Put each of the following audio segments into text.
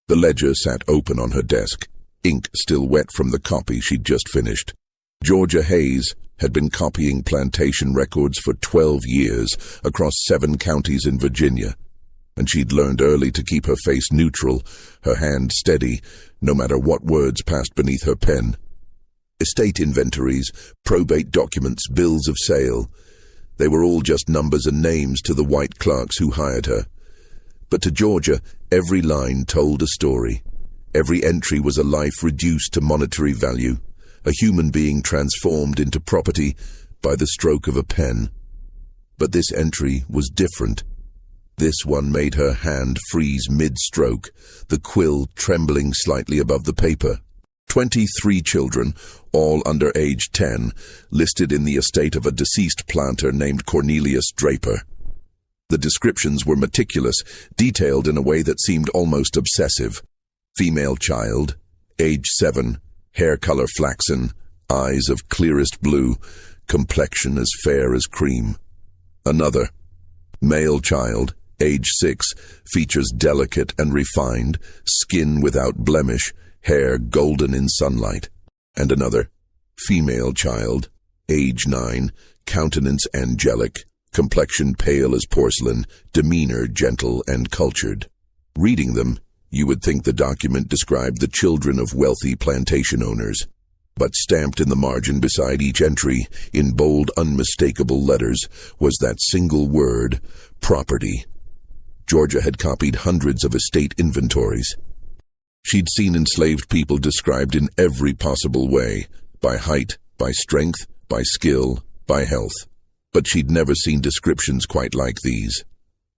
The ledger sat open on her desk, ink still wet from the copy she'd just finished. Georgia Hayes had been copying plantation records for 12 years across 7 counties in Virginia, and she'd learned early to keep her face neutral, her hand steady, no matter what words passed beneath her pen. Estate inventories, probate documents, bills of sale. They were all just numbers and names to the white clerks who hired her. But to Georgia, every line told a story. Every entry was a life reduced to monetary value, a human being transformed into property by the stroke of a pen. But this entry was different. This one made her hand freeze mid-stroke, the quill trembling slightly above the paper. 23 children, all under age 10, listed in the estate of a deceased planter named Cornelius Draper. The descriptions were meticulous, detailed in a way that seemed almost obsessive. Female child, age 7, hair color flaxen, eyes of clearest blue, complexion as fair as cream. Another, male child, age 6, features delicate and refined, skin without blemish, hair golden in sunlight. And another, female child, age 9, countenance angelic, complexion pale as porcelain, demeanor gentle and cultured. Reading them, you would think the document described the children of wealthy plantation owners. But stamped in the margin beside each entry, in bold, unmistakable letters, was that single word, property. Georgia had copied hundreds of estate inventories. She'd seen enslaved people described in every possible way, by height, by strength, by skill, by health. But she'd never seen descriptions quite like these.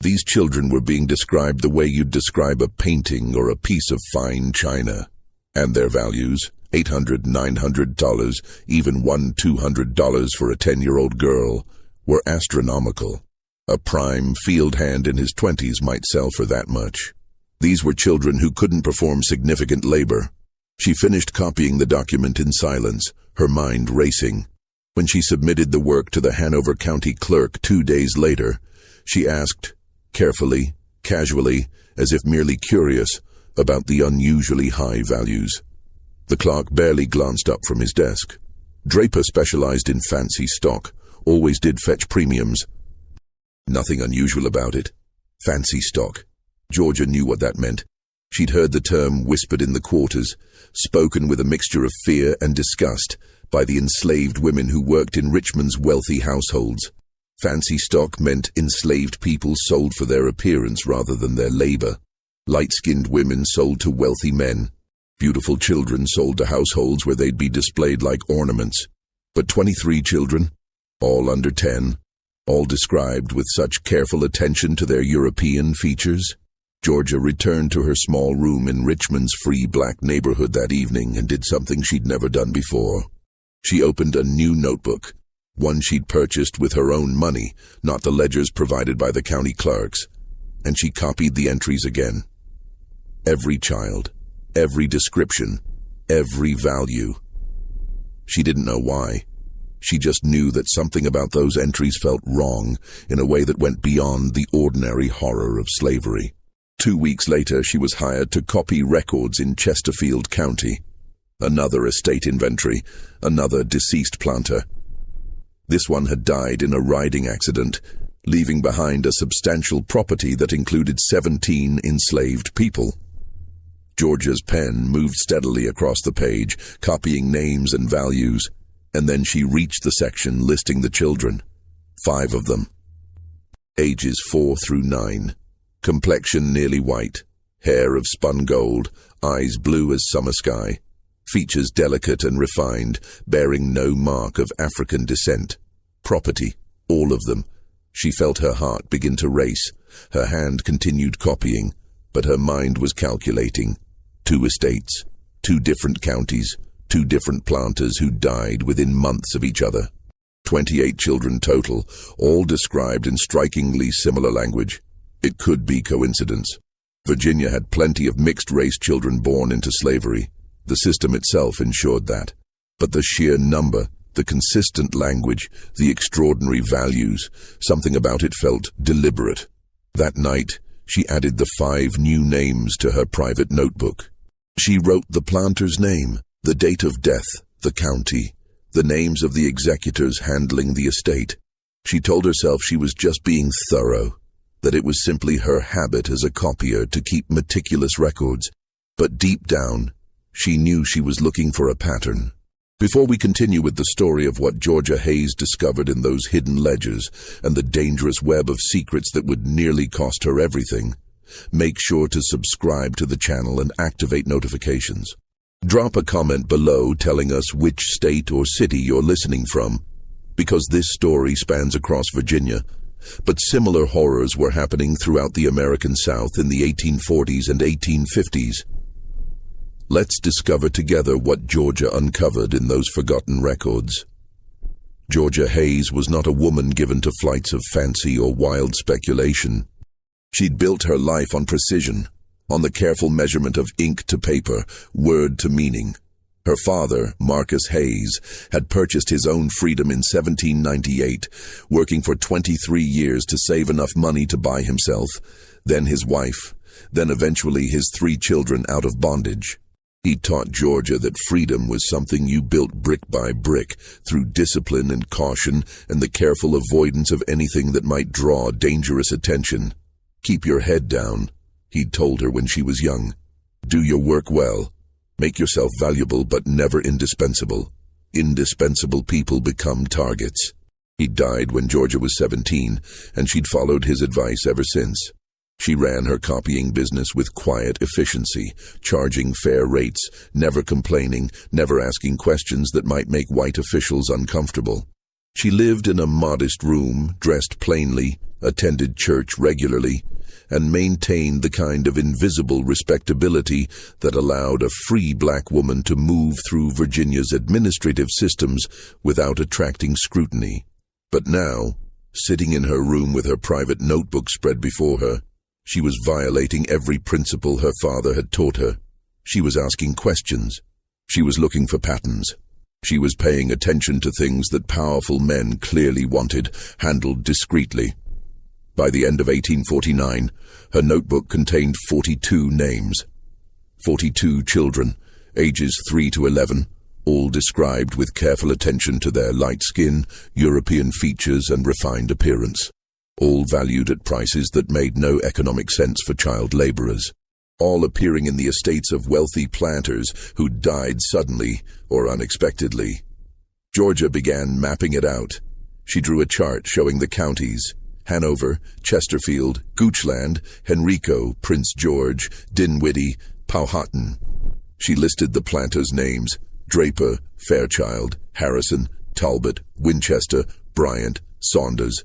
These children were being described the way you'd describe a painting or a piece of fine china. And their values, $800, $900, even $200 for a 10-year-old girl, were astronomical. A prime field hand in his 20s might sell for that much. These were children who couldn't perform significant labor. She finished copying the document in silence, her mind racing. When she submitted the work to the Hanover County clerk 2 days later, she asked, carefully, casually, as if merely curious, about the unusually high values. The clerk barely glanced up from his desk. Draper specialized in fancy stock, always did fetch premiums. Nothing unusual about it. Fancy stock. Georgia knew what that meant. She'd heard the term whispered in the quarters, spoken with a mixture of fear and disgust by the enslaved women who worked in Richmond's wealthy households. Fancy stock meant enslaved people sold for their appearance rather than their labor. Light-skinned women sold to wealthy men. Beautiful children sold to households where they'd be displayed like ornaments. But 23 children, all under 10, all described with such careful attention to their European features. Georgia returned to her small room in Richmond's free black neighborhood that evening and did something she'd never done before. She opened a new notebook, one she'd purchased with her own money, not the ledgers provided by the county clerks, and she copied the entries again. Every child, every description, every value. She didn't know why. She just knew that something about those entries felt wrong in a way that went beyond the ordinary horror of slavery. 2 weeks later, she was hired to copy records in Chesterfield County. Another estate inventory, another deceased planter. This one had died in a riding accident, leaving behind a substantial property that included 17 enslaved people. Georgia's pen moved steadily across the page, copying names and values, and then she reached the section listing the children. 5 of them. Ages 4 through 9. Complexion nearly white, hair of spun gold, eyes blue as summer sky, features delicate and refined, bearing no mark of African descent. Property, all of them. She felt her heart begin to race. Her hand continued copying, but her mind was calculating. 2 estates, 2 different counties, 2 different planters who died within months of each other. 28 children total, all described in strikingly similar language. It could be coincidence. Virginia had plenty of mixed-race children born into slavery. The system itself ensured that. But the sheer number, the consistent language, the extraordinary values, something about it felt deliberate. That night, she added the 5 new names to her private notebook. She wrote the planter's name, the date of death, the county, the names of the executors handling the estate. She told herself she was just being thorough, that it was simply her habit as a copier to keep meticulous records, but deep down, she knew she was looking for a pattern. Before we continue with the story of what Georgia Hayes discovered in those hidden ledgers and the dangerous web of secrets that would nearly cost her everything, make sure to subscribe to the channel and activate notifications. Drop a comment below telling us which state or city you're listening from, because this story spans across Virginia, but similar horrors were happening throughout the American South in the 1840s and 1850s. Let's discover together what Georgia uncovered in those forgotten records. Georgia Hayes was not a woman given to flights of fancy or wild speculation. She'd built her life on precision, on the careful measurement of ink to paper, word to meaning. Her father, Marcus Hayes, had purchased his own freedom in 1798, working for 23 years to save enough money to buy himself, then his wife, then eventually his 3 children out of bondage. He taught Georgia that freedom was something you built brick by brick through discipline and caution and the careful avoidance of anything that might draw dangerous attention. Keep your head down, he'd told her when she was young. Do your work well. Make yourself valuable but never indispensable. Indispensable people become targets. He died when Georgia was 17, and she'd followed his advice ever since. She ran her copying business with quiet efficiency, charging fair rates, never complaining, never asking questions that might make white officials uncomfortable. She lived in a modest room, dressed plainly, attended church regularly, and maintained the kind of invisible respectability that allowed a free black woman to move through Virginia's administrative systems without attracting scrutiny. But now, sitting in her room with her private notebook spread before her, she was violating every principle her father had taught her. She was asking questions. She was looking for patterns. She was paying attention to things that powerful men clearly wanted, handled discreetly. By the end of 1849, her notebook contained 42 names. 42 children, ages 3 to 11, all described with careful attention to their light skin, European features and refined appearance. All valued at prices that made no economic sense for child laborers, all appearing in the estates of wealthy planters who died suddenly or unexpectedly. Georgia began mapping it out. She drew a chart showing the counties: Hanover, Chesterfield, Goochland, Henrico, Prince George, Dinwiddie, Powhatan. She listed the planters' names: Draper, Fairchild, Harrison, Talbot, Winchester, Bryant, Saunders.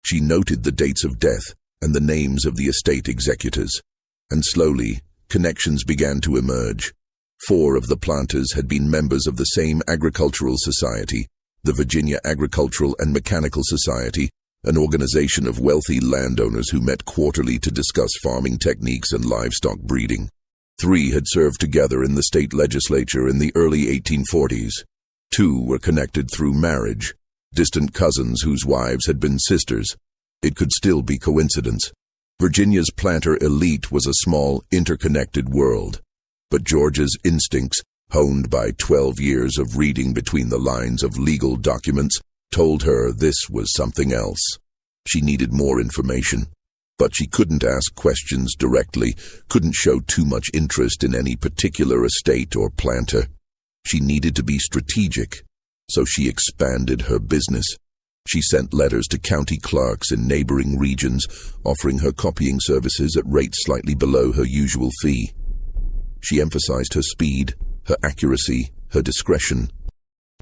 She noted the dates of death and the names of the estate executors, and slowly, connections began to emerge. 4 of the planters had been members of the same agricultural society, the Virginia Agricultural and Mechanical Society, an organization of wealthy landowners who met quarterly to discuss farming techniques and livestock breeding. 3 had served together in the state legislature in the early 1840s. 2 were connected through marriage, distant cousins whose wives had been sisters. It could still be coincidence. Virginia's planter elite was a small, interconnected world. But Georgia's instincts, honed by 12 years of reading between the lines of legal documents, told her this was something else. She needed more information. But she couldn't ask questions directly, couldn't show too much interest in any particular estate or planter. She needed to be strategic. So she expanded her business. She sent letters to county clerks in neighboring regions, offering her copying services at rates slightly below her usual fee. She emphasized her speed, her accuracy, her discretion.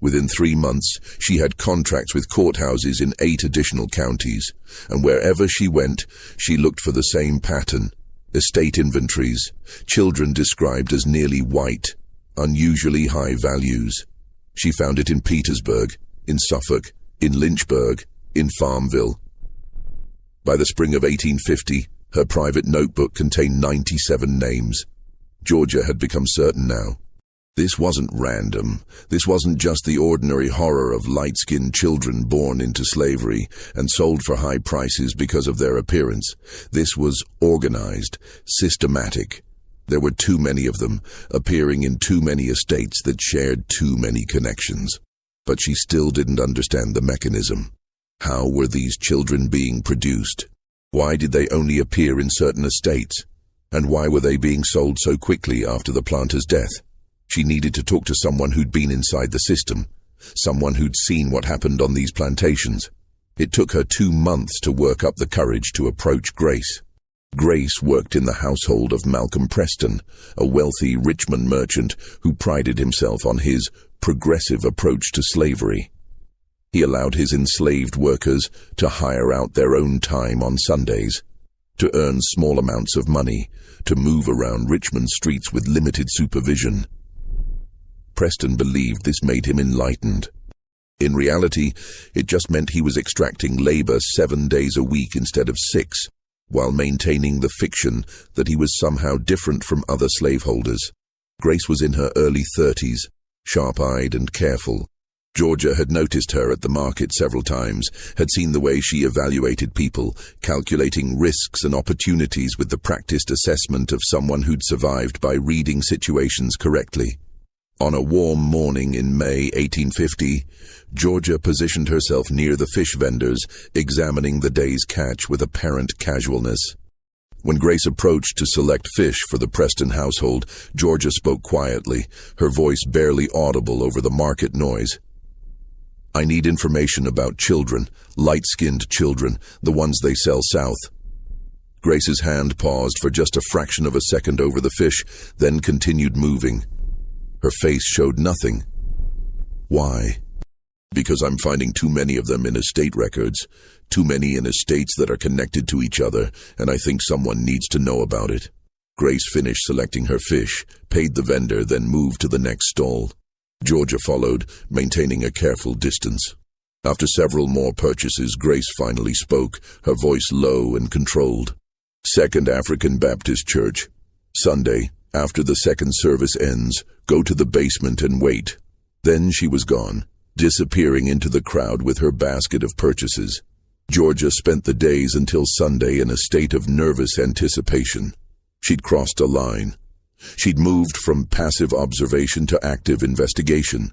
Within 3 months, she had contracts with courthouses in 8 additional counties, and wherever she went, she looked for the same pattern: estate inventories, children described as nearly white, unusually high values. She found it in Petersburg, in Suffolk, in Lynchburg, in Farmville. By the spring of 1850, her private notebook contained 97 names. Georgia had become certain now. This wasn't random. This wasn't just the ordinary horror of light-skinned children born into slavery and sold for high prices because of their appearance. This was organized, systematic. There were too many of them, appearing in too many estates that shared too many connections. But she still didn't understand the mechanism. How were these children being produced? Why did they only appear in certain estates? And why were they being sold so quickly after the planter's death? She needed to talk to someone who'd been inside the system, someone who'd seen what happened on these plantations. It took her 2 months to work up the courage to approach Grace. Grace worked in the household of Malcolm Preston, a wealthy Richmond merchant who prided himself on his progressive approach to slavery. He allowed his enslaved workers to hire out their own time on Sundays, to earn small amounts of money, to move around Richmond streets with limited supervision. Preston believed this made him enlightened. In reality, it just meant he was extracting labor 7 days a week instead of 6, while maintaining the fiction that he was somehow different from other slaveholders. Grace was in her early 30s, sharp-eyed and careful. Georgia had noticed her at the market several times, had seen the way she evaluated people, calculating risks and opportunities with the practiced assessment of someone who'd survived by reading situations correctly. On a warm morning in May 1850, Georgia positioned herself near the fish vendors, examining the day's catch with apparent casualness. When Grace approached to select fish for the Preston household, Georgia spoke quietly, her voice barely audible over the market noise. "I need information about children, light-skinned children, the ones they sell south." Grace's hand paused for just a fraction of a second over the fish, then continued moving. Her face showed nothing. "Why?" "Because I'm finding too many of them in estate records, too many in estates that are connected to each other, and I think someone needs to know about it." Grace finished selecting her fish, paid the vendor, then moved to the next stall. Georgia followed, maintaining a careful distance. After several more purchases, Grace finally spoke, her voice low and controlled. "Second African Baptist Church. Sunday, after the second service ends, go to the basement and wait." Then she was gone, disappearing into the crowd with her basket of purchases. Georgia spent the days until Sunday in a state of nervous anticipation. She'd crossed a line. She'd moved from passive observation to active investigation.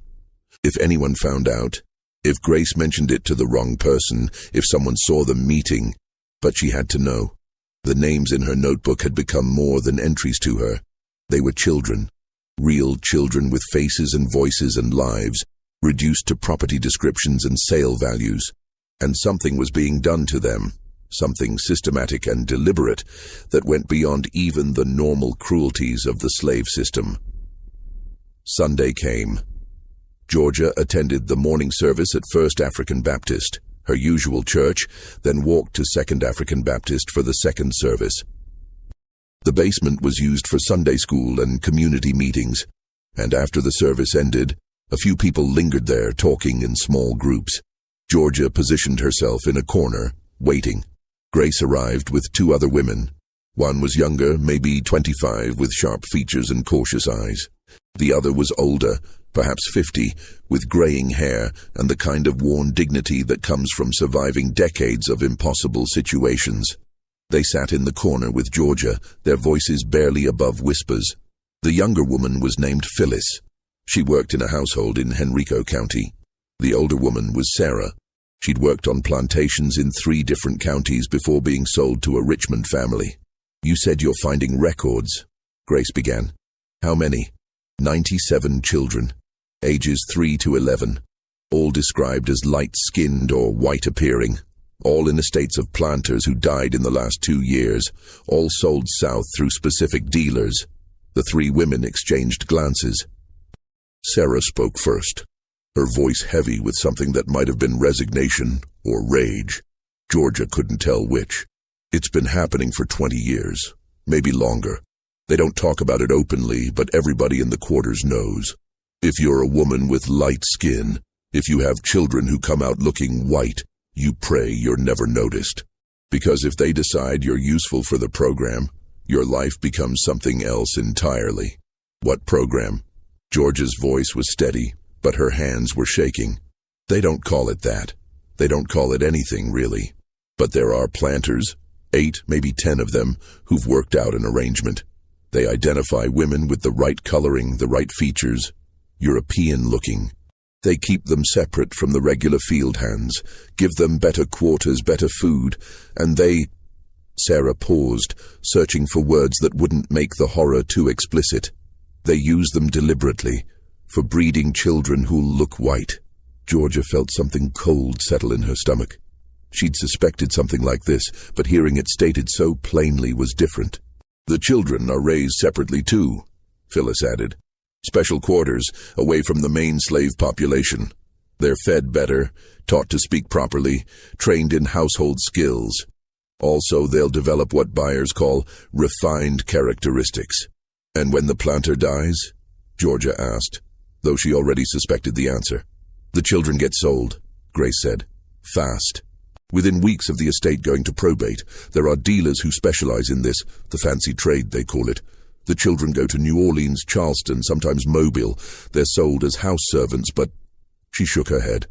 If anyone found out, if Grace mentioned it to the wrong person, if someone saw them meeting, but she had to know. The names in her notebook had become more than entries to her. They were children, real children with faces and voices and lives, reduced to property descriptions and sale values. And something was being done to them, something systematic and deliberate that went beyond even the normal cruelties of the slave system. Sunday came. Georgia attended the morning service at First African Baptist, her usual church, then walked to Second African Baptist for the second service. The basement was used for Sunday school and community meetings, and after the service ended, a few people lingered there talking in small groups. Georgia positioned herself in a corner, waiting. Grace arrived with 2 other women. One was younger, maybe 25, with sharp features and cautious eyes. The other was older, perhaps 50, with graying hair and the kind of worn dignity that comes from surviving decades of impossible situations. They sat in the corner with Georgia, their voices barely above whispers. The younger woman was named Phyllis. She worked in a household in Henrico County. The older woman was Sarah. She'd worked on plantations in 3 different counties before being sold to a Richmond family. "You said you're finding records," Grace began. "How many?" 97 children, ages 3 to 11, all described as light-skinned or white-appearing, all in estates of planters who died in the last 2 years, all sold south through specific dealers. The 3 women exchanged glances. Sarah spoke first, her voice heavy with something that might have been resignation or rage. Georgia couldn't tell which. "It's been happening for 20 years, maybe longer. They don't talk about it openly, but everybody in the quarters knows. If you're a woman with light skin, if you have children who come out looking white, you pray you're never noticed. Because if they decide you're useful for the program, your life becomes something else entirely." "What program?" Georgia's voice was steady, but her hands were shaking. They don't call it that. They don't call it anything, really. But there are planters, 8, maybe 10 of them, who've worked out an arrangement. They identify women with the right coloring, the right features, European-looking. They keep them separate from the regular field hands, give them better quarters, better food, and they— Sarah paused, searching for words that wouldn't make the horror too explicit. They use them deliberately, for breeding children who'll look white. Georgia felt something cold settle in her stomach. She'd suspected something like this, but hearing it stated so plainly was different. The children are raised separately too, Phyllis added. Special quarters, away from the main slave population. They're fed better, taught to speak properly, trained in household skills. Also, they'll develop what buyers call refined characteristics. And when the planter dies? Georgia asked, though she already suspected the answer. The children get sold, Grace said. Fast. Within weeks of the estate going to probate, there are dealers who specialize in this, the fancy trade they call it. The children go to New Orleans, Charleston, sometimes Mobile. They're sold as house servants, but— She shook her head.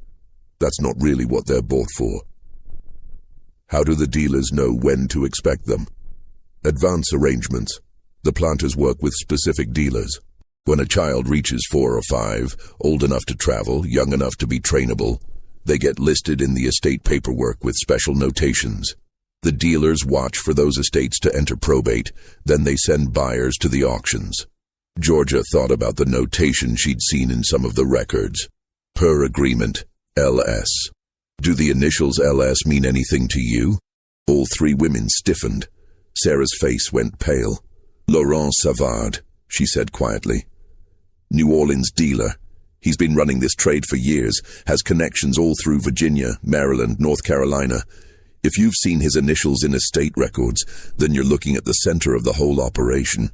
That's not really what they're bought for. How do the dealers know when to expect them? Advance arrangements. The planters work with specific dealers. When a child reaches 4 or 5, old enough to travel, young enough to be trainable, they get listed in the estate paperwork with special notations. The dealers watch for those estates to enter probate, then they send buyers to the auctions. Georgia thought about the notation she'd seen in some of the records. Per agreement, LS. Do the initials LS mean anything to you? All 3 women stiffened. Sarah's face went pale. Laurent Savard, she said quietly. New Orleans dealer. He's been running this trade for years, has connections all through Virginia, Maryland, North Carolina. If you've seen his initials in estate records, then you're looking at the center of the whole operation.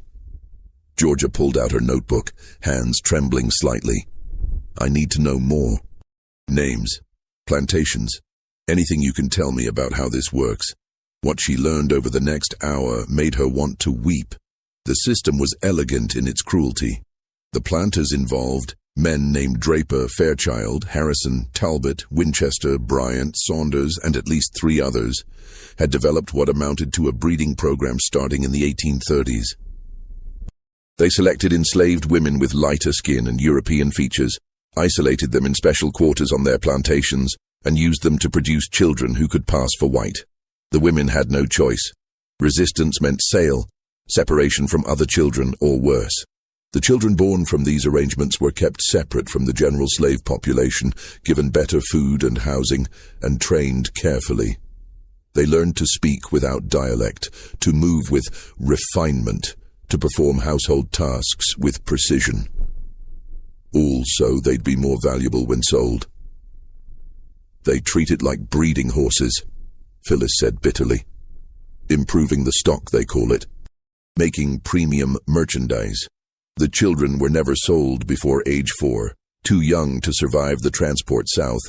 Georgia pulled out her notebook, hands trembling slightly. I need to know more. Names, plantations, anything you can tell me about how this works. What she learned over the next hour made her want to weep. The system was elegant in its cruelty. The planters involved— men named Draper, Fairchild, Harrison, Talbot, Winchester, Bryant, Saunders, and at least 3 others, had developed what amounted to a breeding program starting in the 1830s. They selected enslaved women with lighter skin and European features, isolated them in special quarters on their plantations, and used them to produce children who could pass for white. The women had no choice. Resistance meant sale, separation from other children, or worse. The children born from these arrangements were kept separate from the general slave population, given better food and housing, and trained carefully. They learned to speak without dialect, to move with refinement, to perform household tasks with precision. All so they'd be more valuable when sold. They treat it like breeding horses, Phyllis said bitterly. Improving the stock, they call it. Making premium merchandise. The children were never sold before age 4, too young to survive the transport south,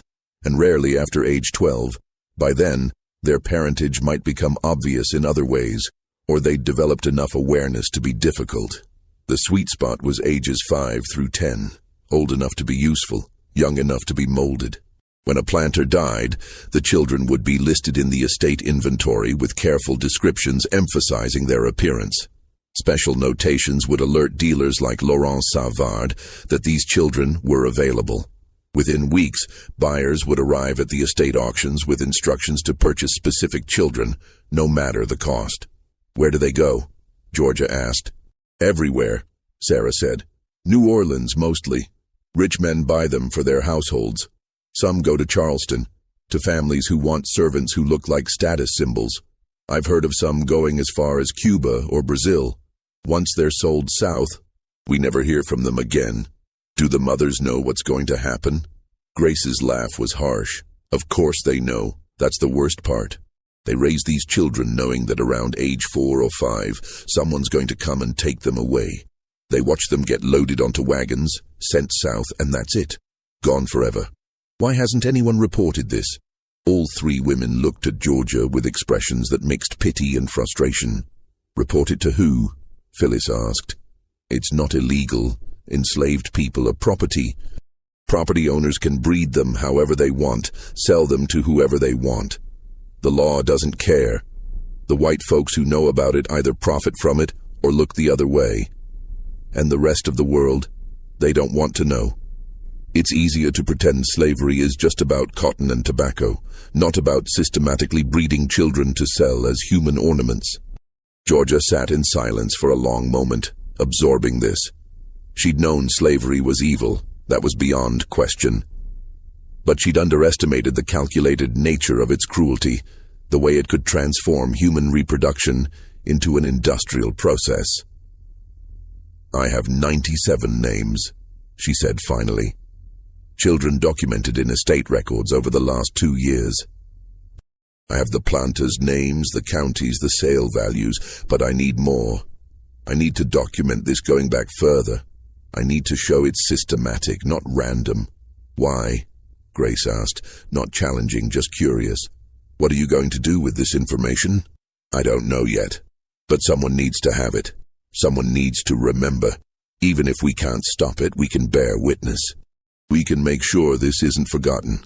and rarely after age 12. By then, their parentage might become obvious in other ways, or they'd developed enough awareness to be difficult. The sweet spot was ages 5 through 10, old enough to be useful, young enough to be molded. When a planter died, the children would be listed in the estate inventory with careful descriptions emphasizing their appearance. Special notations would alert dealers like Laurent Savard that these children were available. Within weeks, buyers would arrive at the estate auctions with instructions to purchase specific children, no matter the cost. Where do they go? Georgia asked. Everywhere, Sarah said. New Orleans, mostly. Rich men buy them for their households. Some go to Charleston, to families who want servants who look like status symbols. I've heard of some going as far as Cuba or Brazil. Once they're sold south, we never hear from them again. Do the mothers know what's going to happen? Grace's laugh was harsh. Of course they know. That's the worst part. They raise these children knowing that around age 4 or 5, someone's going to come and take them away. They watch them get loaded onto wagons, sent south, and that's it. Gone forever. Why hasn't anyone reported this? All 3 women looked at Georgia with expressions that mixed pity and frustration. Report it to who? Phyllis asked. It's not illegal, enslaved people are property. Property owners can breed them however they want, sell them to whoever they want. The law doesn't care. The white folks who know about it either profit from it or look the other way. And the rest of the world, they don't want to know. It's easier to pretend slavery is just about cotton and tobacco, not about systematically breeding children to sell as human ornaments. Georgia sat in silence for a long moment, absorbing this. She'd known slavery was evil, that was beyond question. But she'd underestimated the calculated nature of its cruelty, the way it could transform human reproduction into an industrial process. "I have 97 names," she said finally. "Children documented in estate records over the last 2 years. I have the planters' names, the counties, the sale values, but I need more. I need to document this going back further. I need to show it's systematic, not random." "Why?" Grace asked, not challenging, just curious. "What are you going to do with this information?" "I don't know yet, but someone needs to have it. Someone needs to remember. Even if we can't stop it, we can bear witness. We can make sure this isn't forgotten."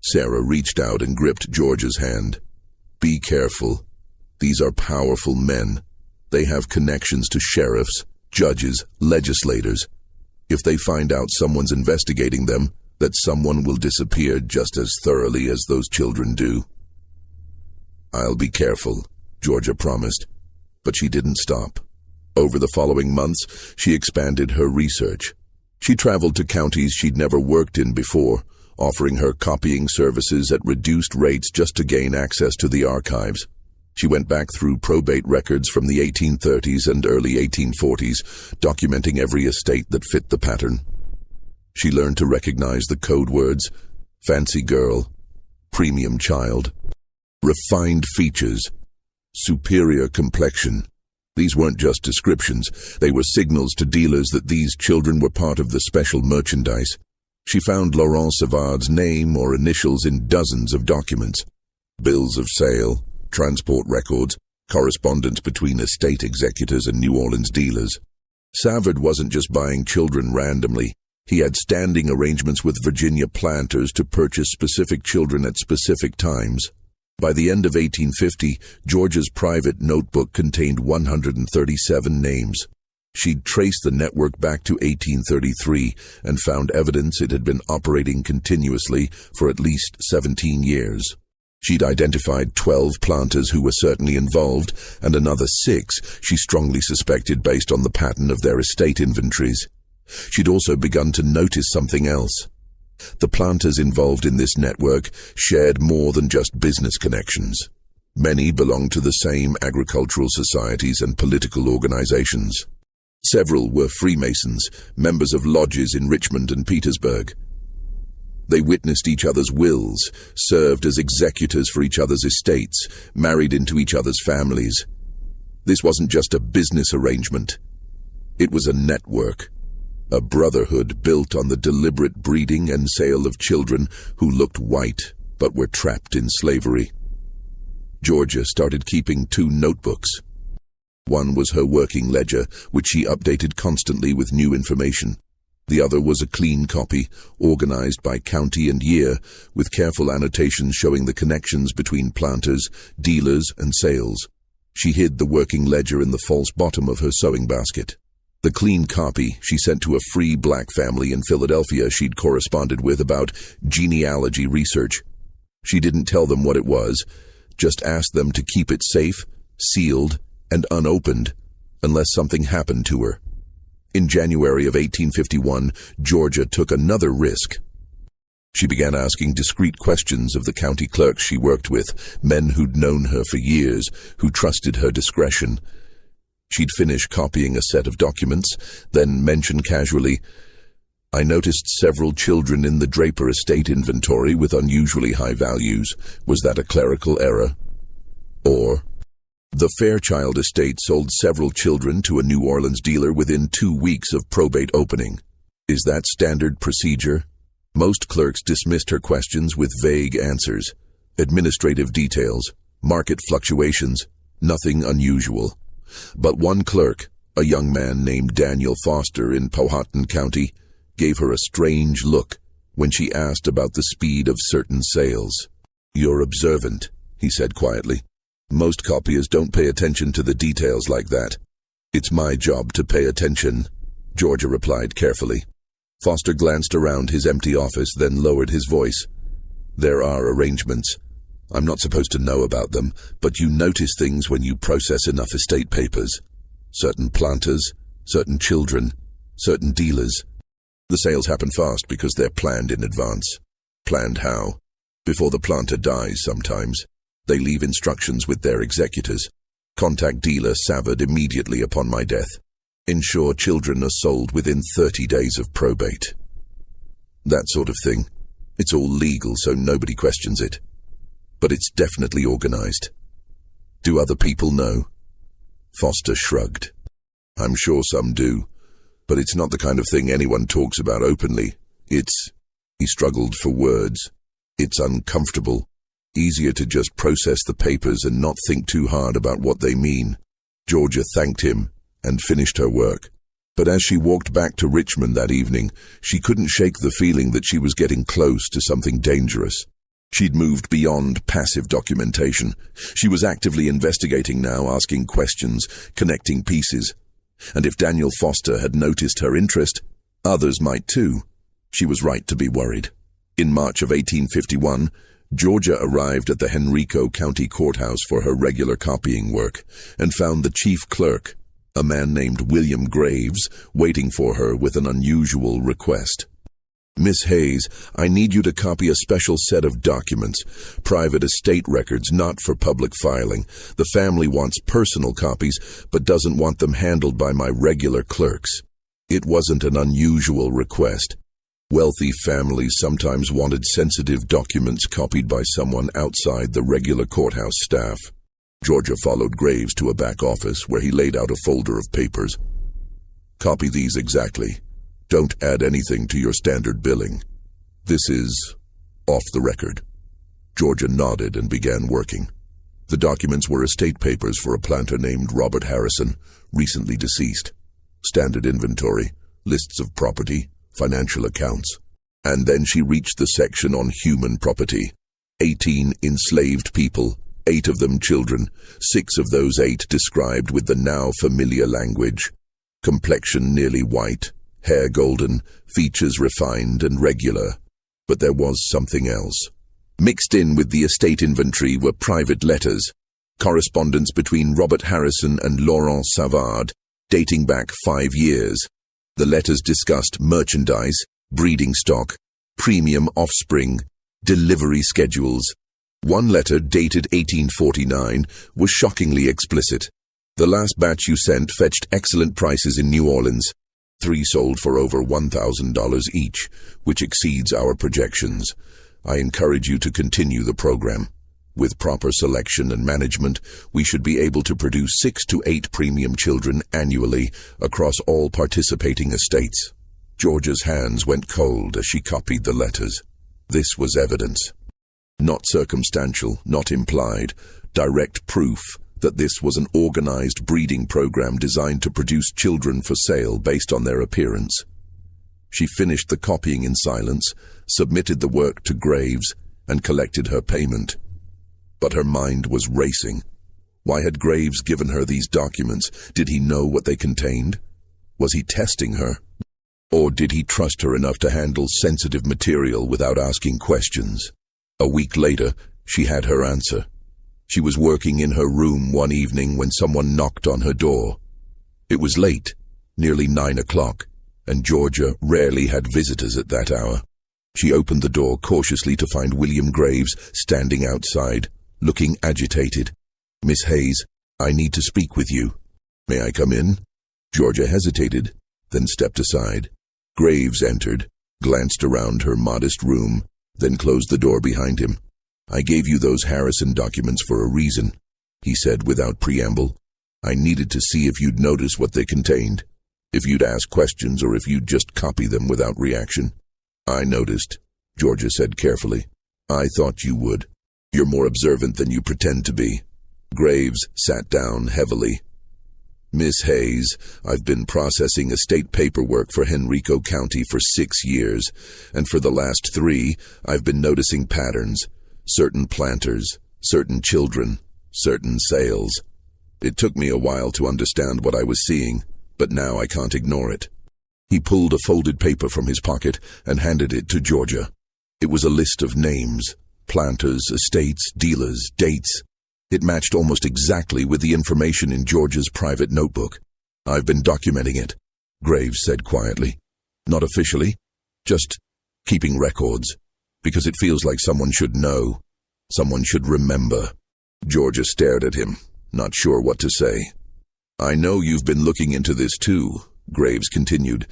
Sarah reached out and gripped Georgia's hand. "Be careful. These are powerful men. They have connections to sheriffs, judges, legislators. If they find out someone's investigating them, that someone will disappear just as thoroughly as those children do." "I'll be careful," Georgia promised. But she didn't stop. Over the following months, she expanded her research. She traveled to counties she'd never worked in before, offering her copying services at reduced rates just to gain access to the archives. She went back through probate records from the 1830s and early 1840s, documenting every estate that fit the pattern. She learned to recognize the code words: fancy girl, premium child, refined features, superior complexion. These weren't just descriptions, they were signals to dealers that these children were part of the special merchandise. She found Laurent Savard's name or initials in dozens of documents: bills of sale, transport records, correspondence between estate executors and New Orleans dealers. Savard wasn't just buying children randomly. He had standing arrangements with Virginia planters to purchase specific children at specific times. By the end of 1850, Georgia's private notebook contained 137 names. She'd traced the network back to 1833 and found evidence it had been operating continuously for at least 17 years. She'd identified 12 planters who were certainly involved, and another 6 she strongly suspected based on the pattern of their estate inventories. She'd also begun to notice something else. The planters involved in this network shared more than just business connections. Many belonged to the same agricultural societies and political organizations. Several were Freemasons, members of lodges in Richmond and Petersburg. They witnessed each other's wills, served as executors for each other's estates, married into each other's families. This wasn't just a business arrangement. It was a network, a brotherhood built on the deliberate breeding and sale of children who looked white but were trapped in slavery. Georgia started keeping 2 notebooks. One was her working ledger, which she updated constantly with new information. The other was a clean copy, organized by county and year, with careful annotations showing the connections between planters, dealers, and sales. She hid the working ledger in the false bottom of her sewing basket. The clean copy she sent to a free black family in Philadelphia she'd corresponded with about genealogy research. She didn't tell them what it was, just asked them to keep it safe, sealed, and unopened, unless something happened to her. In January of 1851, Georgia took another risk. She began asking discreet questions of the county clerks she worked with, men who'd known her for years, who trusted her discretion. She'd finish copying a set of documents, then mention casually, "I noticed several children in the Draper estate inventory with unusually high values. Was that a clerical error?" Or, "The Fairchild estate sold several children to a New Orleans dealer within 2 weeks of probate opening. Is that standard procedure?" Most clerks dismissed her questions with vague answers. Administrative details, market fluctuations, nothing unusual. But one clerk, A young man named Daniel Foster in Powhatan County gave her a strange look when she asked about the speed of certain sales. "You're observant," he said quietly. "Most copiers don't pay attention to the details like that." "It's my job to pay attention," Georgia replied carefully. Foster glanced around his empty office, then lowered his voice. "There are arrangements. I'm not supposed to know about them, but you notice things when you process enough estate papers. Certain planters, certain children, certain dealers. The sales happen fast because they're planned in advance." "Planned how?" "Before the planter dies sometimes. They leave instructions with their executors. Contact dealer Savard immediately upon my death. Ensure children are sold within 30 days of probate. That sort of thing. It's all legal, so nobody questions it. But it's definitely organized." "Do other people know?" Foster shrugged. "I'm sure some do, but it's not the kind of thing anyone talks about openly. He struggled for words. "It's uncomfortable. Easier to just process the papers and not think too hard about what they mean." Georgia thanked him and finished her work. But as she walked back to Richmond that evening, she couldn't shake the feeling that she was getting close to something dangerous. She'd moved beyond passive documentation. She was actively investigating now, asking questions, connecting pieces. And if Daniel Foster had noticed her interest, others might too. She was right to be worried. In March of 1851, Georgia arrived at the Henrico County Courthouse for her regular copying work and found the chief clerk, a man named William Graves, waiting for her with an unusual request. "Miss Hayes, I need you to copy a special set of documents, private estate records not for public filing. The family wants personal copies, but doesn't want them handled by my regular clerks." It wasn't an unusual request. Wealthy families sometimes wanted sensitive documents copied by someone outside the regular courthouse staff. Georgia followed Graves to a back office where he laid out a folder of papers. "Copy these exactly. Don't add anything to your standard billing. This is off the record." Georgia nodded and began working. The documents were estate papers for a planter named Robert Harrison, recently deceased. Standard inventory, lists of property, financial accounts. And then she reached the section on human property. 18 enslaved people, 8 of them children, 6 of those 8 described with the now familiar language. Complexion nearly white, hair golden, features refined and regular. But there was something else. Mixed in with the estate inventory were private letters, correspondence between Robert Harrison and Laurent Savard, dating back 5 years. The letters discussed merchandise, breeding stock, premium offspring, delivery schedules. One letter, dated 1849, was shockingly explicit. "The last batch you sent fetched excellent prices in New Orleans. 3 sold for over $1,000 each, which exceeds our projections. I encourage you to continue the program. With proper selection and management, we should be able to produce 6 to 8 premium children annually across all participating estates." Georgia's hands went cold as she copied the letters. This was evidence. Not circumstantial, not implied, direct proof that this was an organized breeding program designed to produce children for sale based on their appearance. She finished the copying in silence, submitted the work to Graves, and collected her payment. But her mind was racing. Why had Graves given her these documents? Did he know what they contained? Was he testing her? Or did he trust her enough to handle sensitive material without asking questions? A week later, she had her answer. She was working in her room one evening when someone knocked on her door. It was late, nearly 9 o'clock, and Georgia rarely had visitors at that hour. She opened the door cautiously to find William Graves standing outside, looking agitated. "Miss Hayes, I need to speak with you." "May I come in?" Georgia hesitated, then stepped aside. Graves entered, glanced around her modest room, then closed the door behind him. "I gave you those Harrison documents for a reason," he said without preamble. "I needed to see if you'd notice what they contained, if you'd ask questions or if you'd just copy them without reaction." "I noticed," Georgia said carefully. "I thought you would. You're more observant than you pretend to be." Graves sat down heavily. Miss Hayes, I've been processing estate paperwork for Henrico County for 6 years, and for the last 3, I've been noticing patterns. Certain planters, certain children, certain sales. It took me a while to understand what I was seeing, but now I can't ignore it. He pulled a folded paper from his pocket and handed it to Georgia. It was a list of names, planters, estates, dealers, dates. It matched almost exactly with the information in Georgia's private notebook. I've been documenting it, Graves said quietly. Not officially, just keeping records, because it feels like someone should know, someone should remember. Georgia stared at him, not sure what to say. I know you've been looking into this too, Graves continued.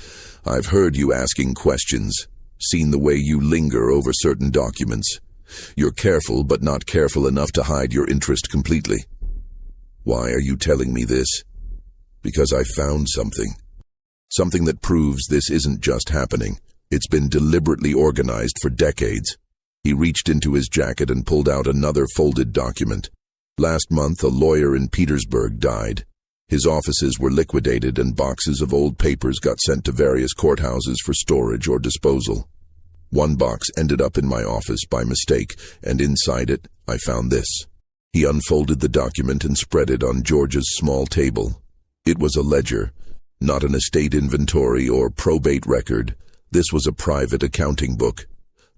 I've heard you asking questions, seen the way you linger over certain documents. You're careful, but not careful enough to hide your interest completely. Why are you telling me this? Because I found something. Something that proves this isn't just happening. It's been deliberately organized for decades. He reached into his jacket and pulled out another folded document. Last month, a lawyer in Petersburg died. His offices were liquidated and boxes of old papers got sent to various courthouses for storage or disposal. One box ended up in my office by mistake, and inside it, I found this. He unfolded the document and spread it on Georgia's small table. It was a ledger, not an estate inventory or probate record. This was a private accounting book.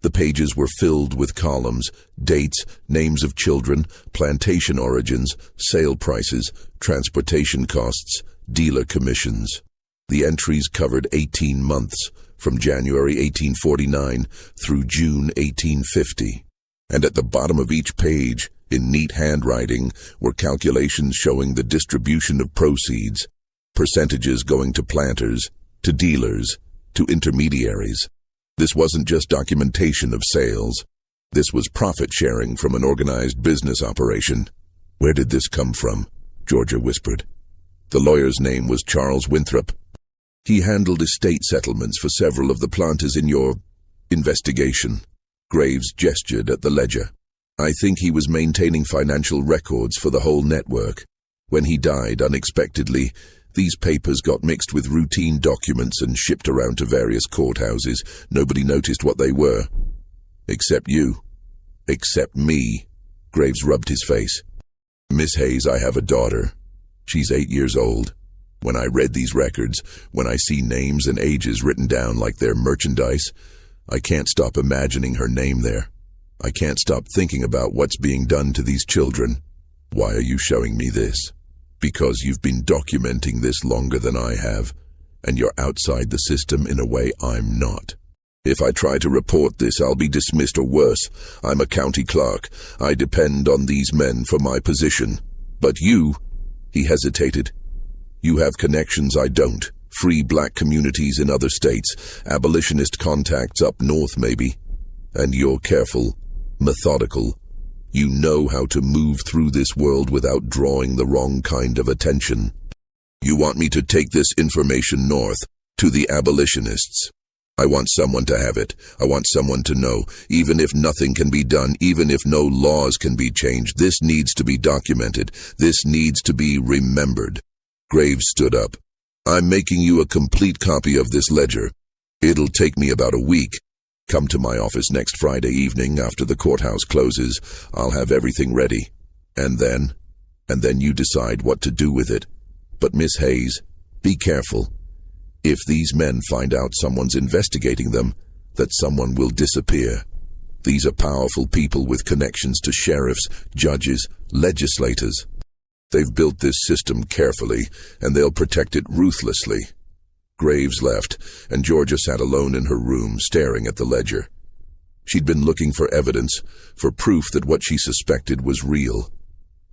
The pages were filled with columns, dates, names of children, plantation origins, sale prices, transportation costs, dealer commissions. The entries covered 18 months, from January 1849 through June 1850. And at the bottom of each page, in neat handwriting, were calculations showing the distribution of proceeds, percentages going to planters, to dealers, to intermediaries. This wasn't just documentation of sales. This was profit sharing from an organized business operation. Where did this come from? Georgia whispered. The lawyer's name was Charles Winthrop. He handled estate settlements for several of the planters in your investigation. Graves gestured at the ledger. I think he was maintaining financial records for the whole network. When he died unexpectedly, these papers got mixed with routine documents and shipped around to various courthouses. Nobody noticed what they were. Except you. Except me. Graves rubbed his face. Miss Hayes, I have a daughter. She's 8 years old. When I read these records, when I see names and ages written down like they're merchandise, I can't stop imagining her name there. I can't stop thinking about what's being done to these children. Why are you showing me this? Because you've been documenting this longer than I have, and you're outside the system in a way I'm not. If I try to report this, I'll be dismissed or worse. I'm a county clerk. I depend on these men for my position. But you, he hesitated. You have connections I don't. Free black communities in other states, abolitionist contacts up north maybe. And you're careful, methodical. You know how to move through this world without drawing the wrong kind of attention. You want me to take this information north, to the abolitionists. I want someone to have it. I want someone to know. Even if nothing can be done, even if no laws can be changed, this needs to be documented. This needs to be remembered. Graves stood up. I'm making you a complete copy of this ledger. It'll take me about a week. Come to my office next Friday evening after the courthouse closes. I'll have everything ready. And then you decide what to do with it. But Miss Hayes, be careful. If these men find out someone's investigating them, that someone will disappear. These are powerful people with connections to sheriffs, judges, legislators. They've built this system carefully, and they'll protect it ruthlessly. Graves left, and Georgia sat alone in her room, staring at the ledger. She'd been looking for evidence, for proof that what she suspected was real.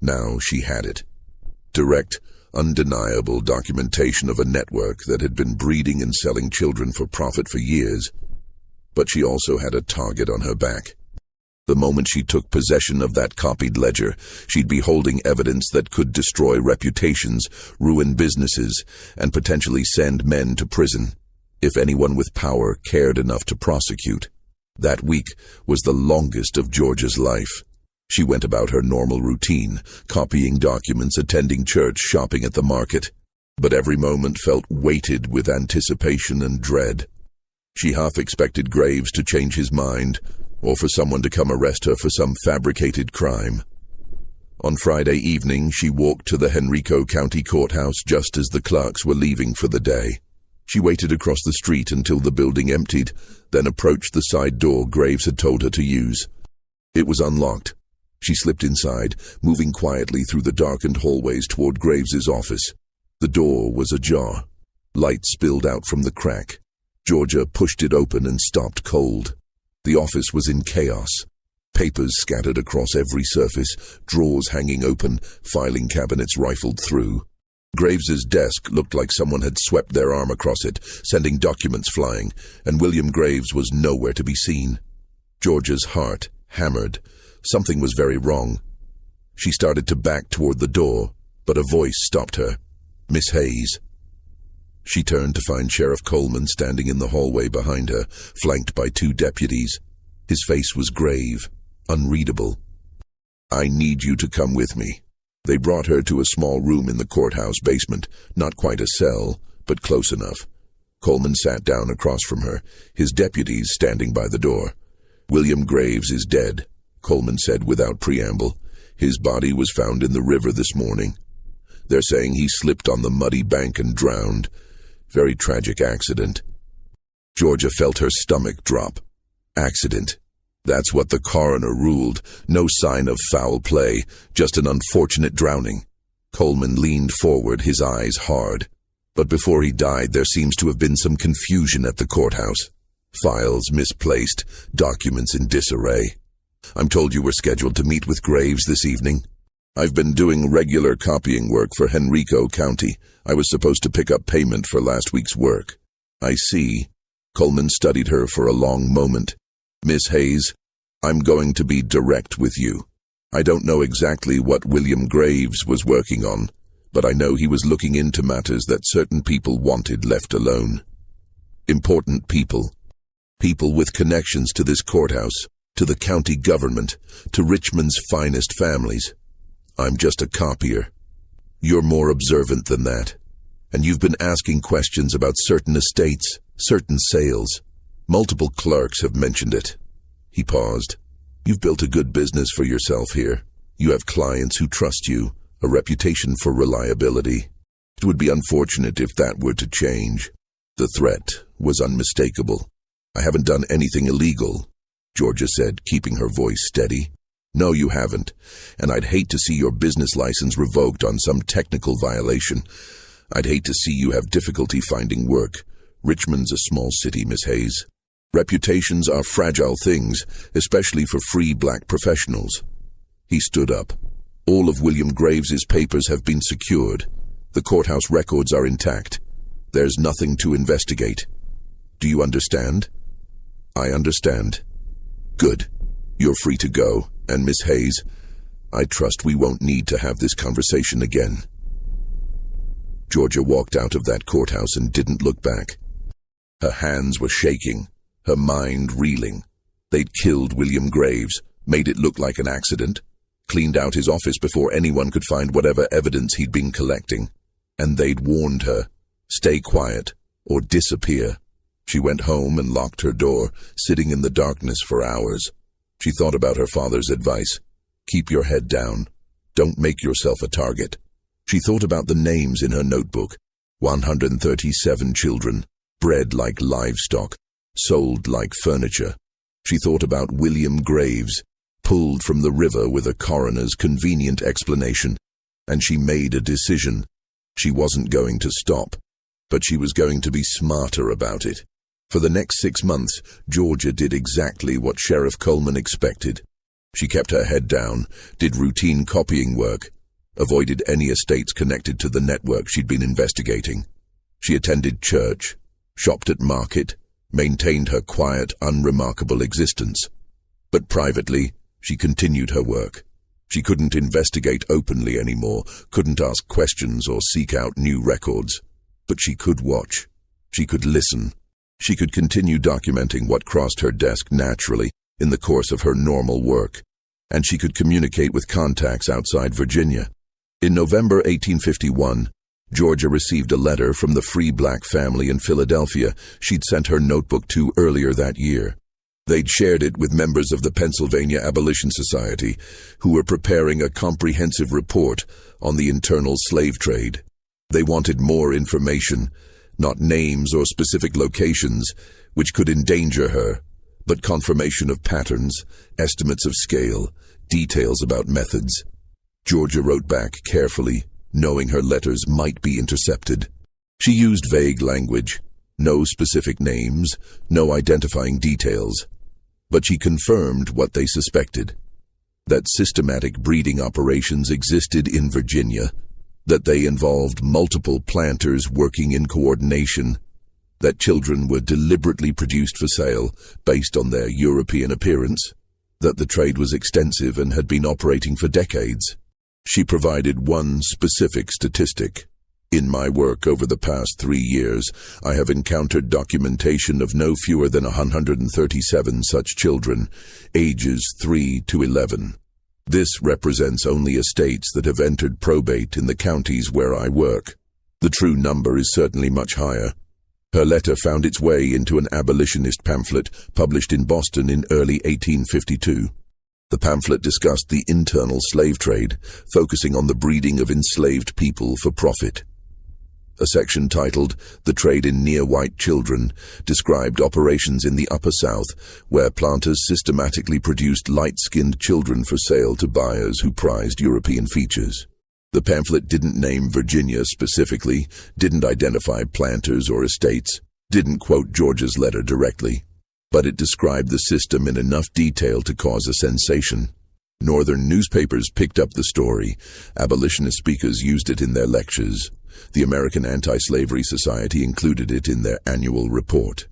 Now she had it. Direct, undeniable documentation of a network that had been breeding and selling children for profit for years. But she also had a target on her back. The moment she took possession of that copied ledger, she'd be holding evidence that could destroy reputations, ruin businesses, and potentially send men to prison, if anyone with power cared enough to prosecute. That week was the longest of Georgia's life. She went about her normal routine, copying documents, attending church, shopping at the market. but every moment felt weighted with anticipation and dread. She half expected Graves to change his mind, or for someone to come arrest her for some fabricated crime. On Friday evening, she walked to the Henrico County Courthouse just as the clerks were leaving for the day. She waited across the street until the building emptied, then approached the side door Graves had told her to use. It was unlocked. She slipped inside, moving quietly through the darkened hallways toward Graves's office. The door was ajar. Light spilled out from the crack. Georgia pushed it open and stopped cold. The office was in chaos. Papers scattered across every surface, drawers hanging open, filing cabinets rifled through. Graves's desk looked like someone had swept their arm across it, sending documents flying, and William Graves was nowhere to be seen. Georgia's heart hammered. Something was very wrong. She started to back toward the door, but a voice stopped her. "Miss Hayes." She turned to find Sheriff Coleman standing in the hallway behind her, flanked by 2 deputies. His face was grave, unreadable. "I need you to come with me." They brought her to a small room in the courthouse basement, not quite a cell, but close enough. Coleman sat down across from her, his deputies standing by the door. "William Graves is dead," Coleman said without preamble. "His body was found in the river this morning. They're saying he slipped on the muddy bank and drowned. Very tragic accident." Georgia felt her stomach drop. Accident. That's what the coroner ruled. No sign of foul play, just an unfortunate drowning. Coleman leaned forward, his eyes hard. "But before he died, there seems to have been some confusion at the courthouse. Files misplaced, documents in disarray. I'm told you were scheduled to meet with Graves this evening." "I've been doing regular copying work for Henrico County. I was supposed to pick up payment for last week's work." "I see." Coleman studied her for a long moment. "Miss Hayes, I'm going to be direct with you. I don't know exactly what William Graves was working on, but I know he was looking into matters that certain people wanted left alone. Important people. People with connections to this courthouse, to the county government, to Richmond's finest families. I'm just a copier. You're more observant than that. And you've been asking questions about certain estates, certain sales. Multiple clerks have mentioned it." He paused. "You've built a good business for yourself here. You have clients who trust you, a reputation for reliability. It would be unfortunate if that were to change." The threat was unmistakable. "I haven't done anything illegal," Georgia said, keeping her voice steady. "No, you haven't, and I'd hate to see your business license revoked on some technical violation. I'd hate to see you have difficulty finding work. Richmond's a small city, Miss Hayes. Reputations are fragile things, especially for free black professionals." He stood up. "All of William Graves's papers have been secured. The courthouse records are intact. There's nothing to investigate. Do you understand?" "I understand." "Good. You're free to go. And Miss Hayes, I trust we won't need to have this conversation again." Georgia walked out of that courthouse and didn't look back. Her hands were shaking, her mind reeling. They'd killed William Graves, made it look like an accident, cleaned out his office before anyone could find whatever evidence he'd been collecting. And they'd warned her, stay quiet or disappear. She went home and locked her door, sitting in the darkness for hours. She thought about her father's advice. Keep your head down. Don't make yourself a target. She thought about the names in her notebook. 137 children, bred like livestock, sold like furniture. She thought about William Graves, pulled from the river with a coroner's convenient explanation. And she made a decision. She wasn't going to stop, but she was going to be smarter about it. For the next 6 months, Georgia did exactly what Sheriff Coleman expected. She kept her head down, did routine copying work, avoided any estates connected to the network she'd been investigating. She attended church, shopped at market, maintained her quiet, unremarkable existence. But privately, she continued her work. She couldn't investigate openly anymore, couldn't ask questions or seek out new records. But she could watch. She could listen. She could continue documenting what crossed her desk naturally in the course of her normal work. And she could communicate with contacts outside Virginia. In November 1851, Georgia received a letter from the free black family in Philadelphia she'd sent her notebook to earlier that year. They'd shared it with members of the Pennsylvania Abolition Society, who were preparing a comprehensive report on the internal slave trade. They wanted more information, not names or specific locations, which could endanger her, but confirmation of patterns, estimates of scale, details about methods. Georgia wrote back carefully, knowing her letters might be intercepted. She used vague language, no specific names, no identifying details. But she confirmed what they suspected, that systematic breeding operations existed in Virginia, that they involved multiple planters working in coordination, that children were deliberately produced for sale based on their European appearance, that the trade was extensive and had been operating for decades. She provided one specific statistic. In my work over the past 3 years, I have encountered documentation of no fewer than 137 such children, ages 3 to 11. This represents only estates that have entered probate in the counties where I work. The true number is certainly much higher. Her letter found its way into an abolitionist pamphlet published in Boston in early 1852. The pamphlet discussed the internal slave trade, focusing on the breeding of enslaved people for profit. A section titled "The Trade in Near-White Children" described operations in the Upper South, where planters systematically produced light-skinned children for sale to buyers who prized European features. The pamphlet didn't name Virginia specifically, didn't identify planters or estates, didn't quote Georgia's letter directly, but it described the system in enough detail to cause a sensation. Northern newspapers picked up the story. Abolitionist speakers used it in their lectures. The American Anti-Slavery Society included it in their annual report.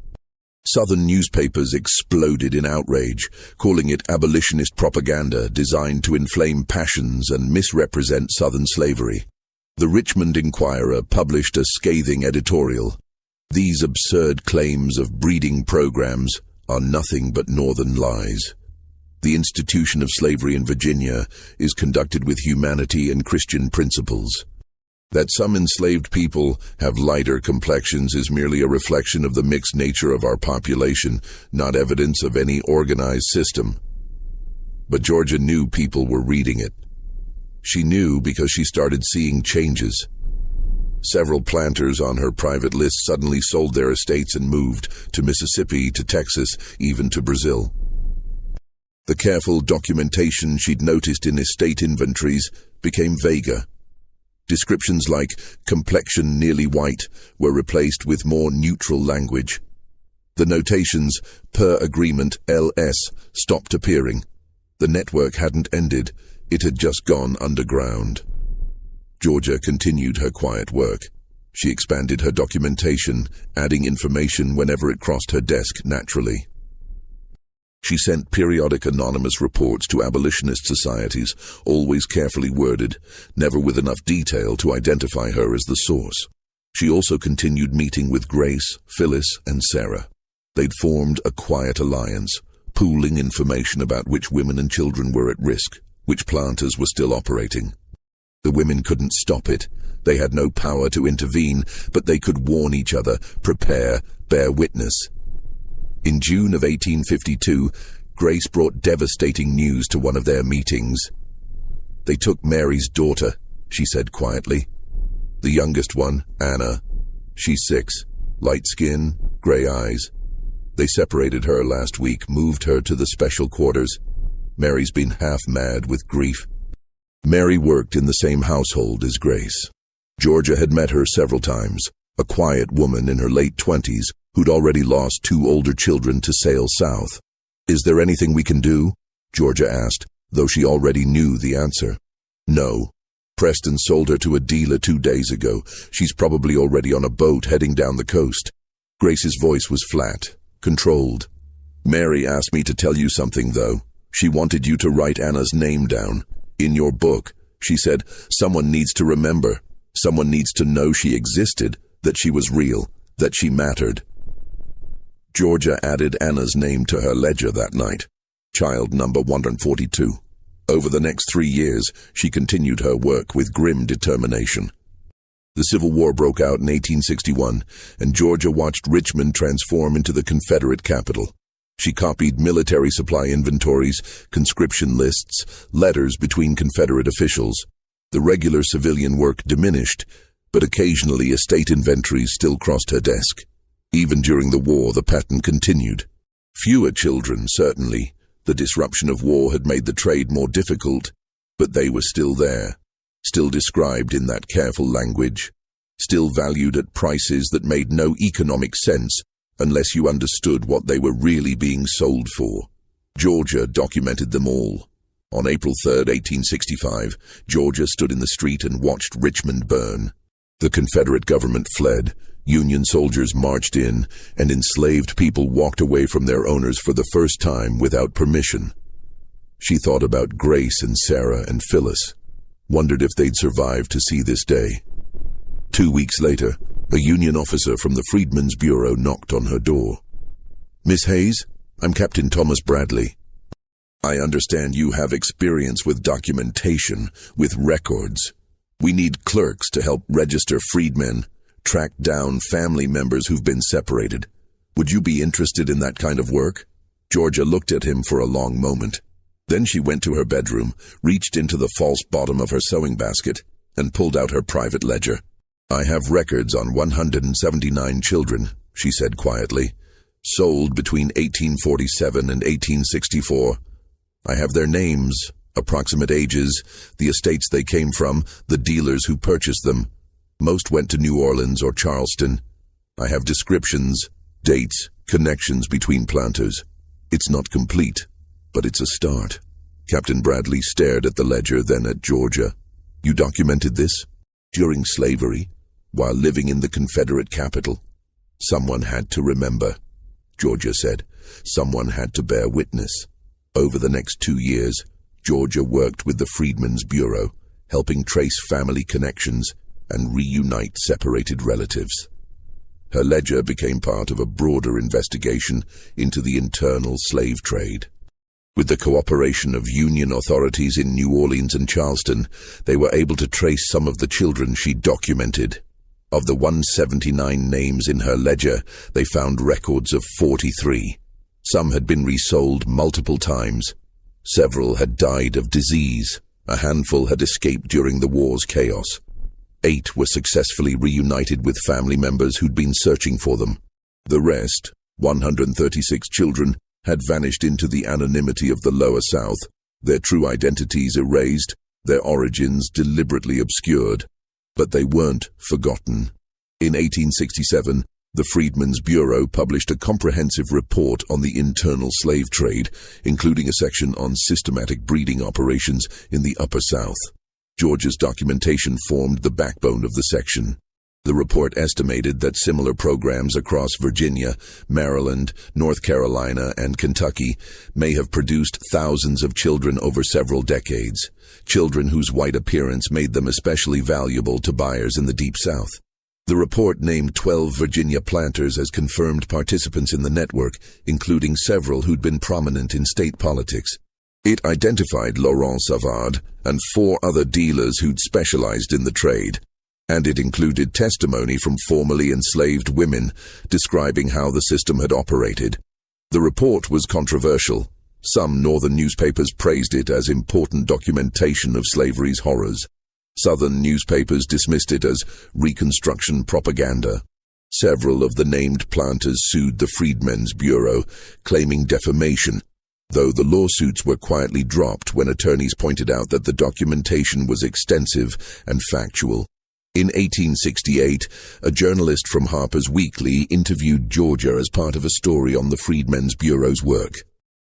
Southern newspapers exploded in outrage, calling it abolitionist propaganda designed to inflame passions and misrepresent Southern slavery. The Richmond Enquirer published a scathing editorial. These absurd claims of breeding programs are nothing but Northern lies. The institution of slavery in Virginia is conducted with humanity and Christian principles. That some enslaved people have lighter complexions is merely a reflection of the mixed nature of our population, not evidence of any organized system. But Georgia knew people were reading it. She knew because she started seeing changes. Several planters on her private list suddenly sold their estates and moved to Mississippi, to Texas, even to Brazil. The careful documentation she'd noticed in estate inventories became vaguer. Descriptions like complexion nearly white were replaced with more neutral language. The notations per agreement LS stopped appearing. The network hadn't ended, it had just gone underground. Georgia continued her quiet work. She expanded her documentation, adding information whenever it crossed her desk naturally. She sent periodic anonymous reports to abolitionist societies, always carefully worded, never with enough detail to identify her as the source. She also continued meeting with Grace, Phyllis, and Sarah. They'd formed a quiet alliance, pooling information about which women and children were at risk, which planters were still operating. The women couldn't stop it. They had no power to intervene, but they could warn each other, prepare, bear witness. In June of 1852, Grace brought devastating news to one of their meetings. "They took Mary's daughter," she said quietly. "The youngest one, Anna. She's 6, light skin, gray eyes. They separated her last week, moved her to the special quarters. Mary's been half mad with grief." Mary worked in the same household as Grace. Georgia had met her several times, a quiet woman in her late 20s who'd already lost 2 older children to sail south. "Is there anything we can do?" Georgia asked, though she already knew the answer. "No. Preston sold her to a dealer 2 days ago. She's probably already on a boat heading down the coast." Grace's voice was flat, controlled. "Mary asked me to tell you something, though. She wanted you to write Anna's name down. In your book, she said, someone needs to remember. Someone needs to know she existed, that she was real, that she mattered." Georgia added Anna's name to her ledger that night, child number 142. Over the next 3 years, she continued her work with grim determination. The Civil War broke out in 1861, and Georgia watched Richmond transform into the Confederate capital. She copied military supply inventories, conscription lists, letters between Confederate officials. The regular civilian work diminished, but occasionally estate inventories still crossed her desk. Even during the war, the pattern continued. Fewer children, certainly. The disruption of war had made the trade more difficult, but they were still there, still described in that careful language, still valued at prices that made no economic sense unless you understood what they were really being sold for. Georgia documented them all. On April 3, 1865, Georgia stood in the street and watched Richmond burn. The Confederate government fled, Union soldiers marched in, and enslaved people walked away from their owners for the first time without permission. She thought about Grace and Sarah and Phyllis, wondered if they'd survive to see this day. 2 weeks later, a Union officer from the Freedmen's Bureau knocked on her door. "Miss Hayes, I'm Captain Thomas Bradley. I understand you have experience with documentation, with records. We need clerks to help register freedmen, track down family members who've been separated. Would you be interested in that kind of work?" Georgia looked at him for a long moment. Then she went to her bedroom, reached into the false bottom of her sewing basket, and pulled out her private ledger. "I have records on 179 children," she said quietly, "sold between 1847 and 1864. I have their names, approximate ages, the estates they came from, the dealers who purchased them. Most went to New Orleans or Charleston. I have descriptions, dates, connections between planters. It's not complete, but it's a start." Captain Bradley stared at the ledger, then at Georgia. "You documented this? During slavery? While living in the Confederate capital?" "Someone had to remember," Georgia said. "Someone had to bear witness." Over the next 2 years, Georgia worked with the Freedmen's Bureau, helping trace family connections and reunite separated relatives. Her ledger became part of a broader investigation into the internal slave trade. With the cooperation of Union authorities in New Orleans and Charleston, they were able to trace some of the children she documented. Of the 179 names in her ledger, they found records of 43. Some had been resold multiple times. Several had died of disease. A handful had escaped during the war's chaos. 8 were successfully reunited with family members who'd been searching for them. The rest, 136 children, had vanished into the anonymity of the lower South, their true identities erased, their origins deliberately obscured. But they weren't forgotten. In 1867, the Freedmen's Bureau published a comprehensive report on the internal slave trade, including a section on systematic breeding operations in the Upper South. Georgia's documentation formed the backbone of the section. The report estimated that similar programs across Virginia, Maryland, North Carolina, and Kentucky may have produced thousands of children over several decades, children whose white appearance made them especially valuable to buyers in the Deep South. The report named 12 Virginia planters as confirmed participants in the network, including several who'd been prominent in state politics. It identified Laurent Savard and 4 other dealers who'd specialized in the trade, and it included testimony from formerly enslaved women describing how the system had operated. The report was controversial. Some northern newspapers praised it as important documentation of slavery's horrors. Southern newspapers dismissed it as Reconstruction propaganda. Several of the named planters sued the Freedmen's Bureau, claiming defamation, though the lawsuits were quietly dropped when attorneys pointed out that the documentation was extensive and factual. In 1868, a journalist from Harper's Weekly interviewed Georgia as part of a story on the Freedmen's Bureau's work.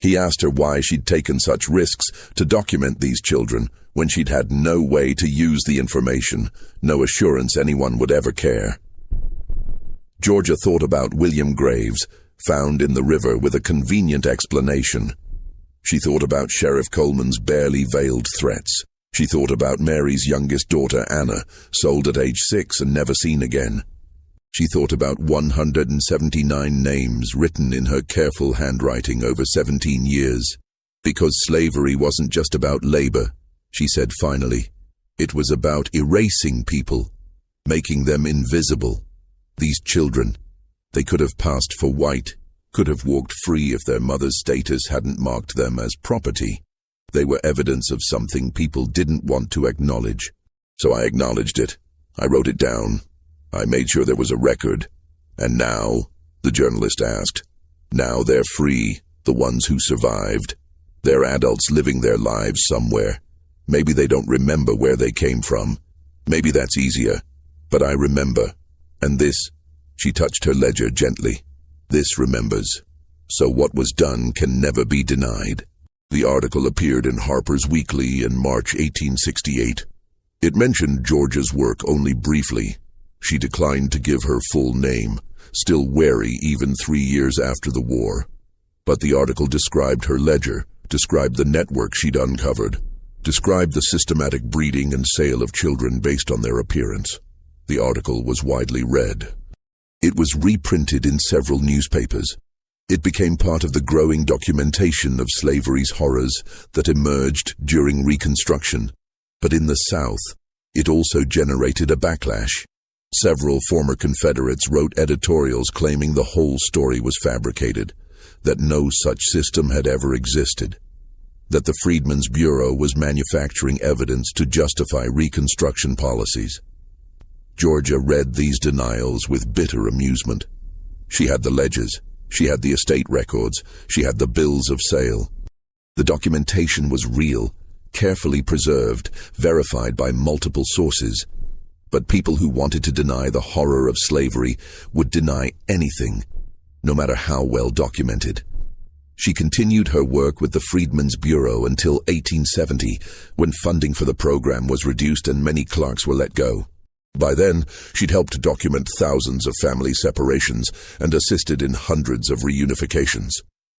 He asked her why she'd taken such risks to document these children when she'd had no way to use the information, no assurance anyone would ever care. Georgia thought about William Graves, found in the river with a convenient explanation. She thought about Sheriff Coleman's barely veiled threats. She thought about Mary's youngest daughter, Anna, sold at age 6 and never seen again. She thought about 179 names written in her careful handwriting over 17 years. Because slavery wasn't just about labor, she said finally. It was about erasing people. making them invisible. These children, they could have passed for white, could have walked free if their mother's status hadn't marked them as property. They were evidence of something people didn't want to acknowledge. So I acknowledged it. I wrote it down. I made sure there was a record. And now, the journalist asked, now they're free, the ones who survived. They're adults living their lives somewhere. Maybe they don't remember where they came from. Maybe that's easier. But I remember. And this, she touched her ledger gently. This remembers. So what was done can never be denied. The article appeared in Harper's Weekly in March 1868. It mentioned Georgia's work only briefly. She declined to give her full name, still wary even 3 years after the war. But the article described her ledger, described the network she'd uncovered, described the systematic breeding and sale of children based on their appearance. The article was widely read. It was reprinted in several newspapers. It became part of the growing documentation of slavery's horrors that emerged during Reconstruction. But in the South, it also generated a backlash. Several former Confederates wrote editorials claiming the whole story was fabricated, that no such system had ever existed, that the Freedmen's Bureau was manufacturing evidence to justify Reconstruction policies. Georgia read these denials with bitter amusement. She had the ledgers, she had the estate records, she had the bills of sale. The documentation was real, carefully preserved, verified by multiple sources. But people who wanted to deny the horror of slavery would deny anything, no matter how well documented. She continued her work with the Freedmen's Bureau until 1870, when funding for the program was reduced and many clerks were let go. By then, she'd helped document thousands of family separations and assisted in hundreds of reunifications.